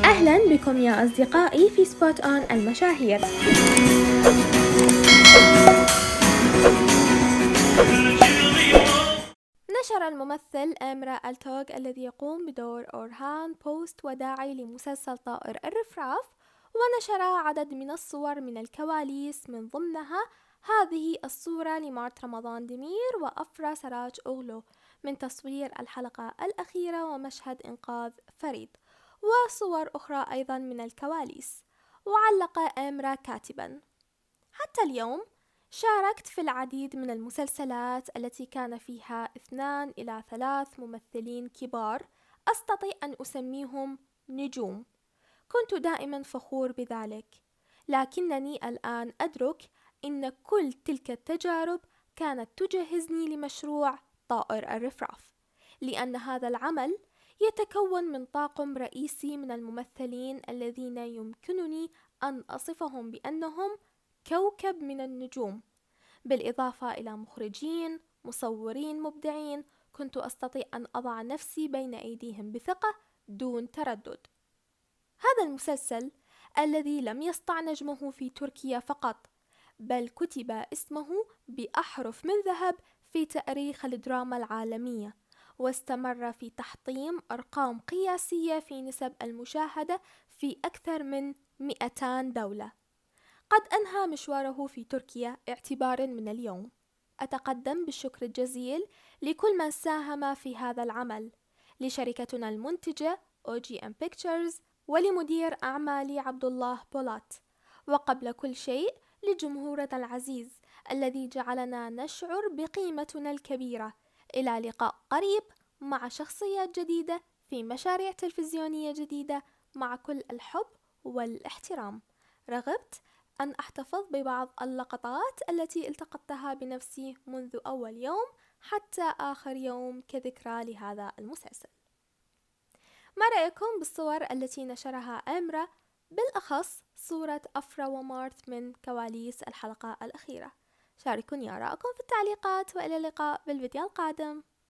أهلا بكم يا أصدقائي في سبوت أون المشاهير. نشر الممثل أمرا التوغ الذي يقوم بدور أورهان بوست وداعي لمسلسل طائر الرفراف، ونشر عدد من الصور من الكواليس، من ضمنها هذه الصورة لمارت رمضان دمير وأفرا سراج أغلو من تصوير الحلقة الأخيرة ومشهد إنقاذ فريد، وصور أخرى أيضا من الكواليس. وعلق أمرا كاتبا: حتى اليوم شاركت في العديد من المسلسلات التي كان فيها 2 إلى 3 ممثلين كبار أستطيع أن أسميهم نجوم. كنت دائما فخور بذلك، لكنني الآن أدرك إن كل تلك التجارب كانت تجهزني لمشروع طائر الرفراف، لأن هذا العمل يتكون من طاقم رئيسي من الممثلين الذين يمكنني أن أصفهم بأنهم كوكب من النجوم، بالإضافة إلى مخرجين، مصورين مبدعين كنت أستطيع أن أضع نفسي بين أيديهم بثقة دون تردد. هذا المسلسل الذي لم يسطع نجمه في تركيا فقط، بل كتب اسمه بأحرف من ذهب في تاريخ الدراما العالمية، واستمر في تحطيم أرقام قياسية في نسب المشاهدة في أكثر من 200 دولة. قد أنهى مشواره في تركيا اعتبارا من اليوم. أتقدم بالشكر الجزيل لكل من ساهم في هذا العمل، لشركتنا المنتجة OGM Pictures، ولمدير أعمالي عبد الله بولات، وقبل كل شيء لجمهورنا العزيز الذي جعلنا نشعر بقيمتنا الكبيرة. إلى لقاء قريب مع شخصيات جديدة في مشاريع تلفزيونية جديدة، مع كل الحب والاحترام. رغبت أن أحتفظ ببعض اللقطات التي التقطتها بنفسي منذ أول يوم حتى آخر يوم كذكرى لهذا المسلسل. ما رأيكم بالصور التي نشرها أمرا، بالأخص صورة أفرا ومارت من كواليس الحلقة الأخيرة؟ شاركوني آراءكم في التعليقات، وإلى اللقاء بالفيديو القادم.